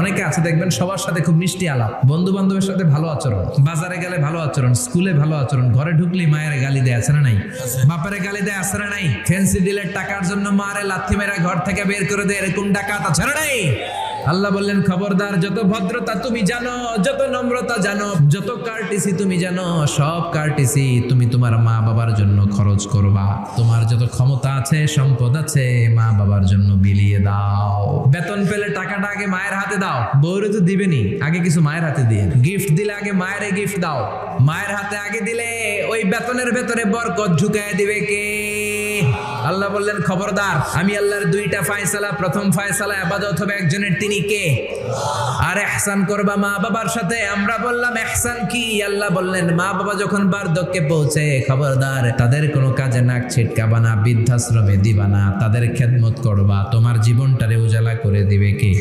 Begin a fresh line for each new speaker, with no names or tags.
অনেকে আছে দেখবেন সবার সাথে খুব মিষ্টি আলাপ, বন্ধু বান্ধবের সাথে ভালো আচরণ, বাজারে গেলে ভালো আচরণ, স্কুলে ভালো আচরণ, ঘরে ঢুকলেই মায়ের গালি দেয়, আছে না নাই? বাপের গালি দেয়, আছে না নাই? ফ্যান্সি ডিলের টাকার জন্য মারে লাথি মেরা ঘর থেকে বের করে দেয়, এরকম ডাকাত আছে না নাই? আল্লাহ বললেন খবরদার, যত ভদ্রতা তুমি জানো, যত নম্রতা জানো, যত কার্টিসি তুমি জানো, সব কার্টিসি তুমি তোমার মা বাবার জন্য খরচ করবা। তোমার যত ক্ষমতা আছে, সম্পদ আছে, মা বাবার জন্য বিলিয়ে দাও। বেতন পেলে টাকাটা আগে মায়ের হাতে দাও, বউরে তো দিবেনি, আগে কিছু মায়ের হাতে দিয়ে। গিফট দিলে আগে মায়ের গিফট দাও, মায়ের হাতে আগে দিলে ওই বেতনের ভেতরে বরকত ঢুকায় দিবে কে? আল্লাহ বললেন খবরদার, আমি আল্লাহর দুইটা ফয়সালা, প্রথম ফয়সালা ইবাদত হবে একজনের, তিনি কে? আর ইহসান করবা মা বাবার সাথে। আমরা বললাম ইহসান কি? আল্লাহ বললেন মা বাবা যখন বার্ধক্যে পৌঁছে, খবরদার তাদের কোনো কাজে নাক ছিটকাবা না, বৃদ্ধাশ্রমে দিবা না, তাদের খেদমত করবা, তোমার জীবনটারে উজালা করে দিবে কে?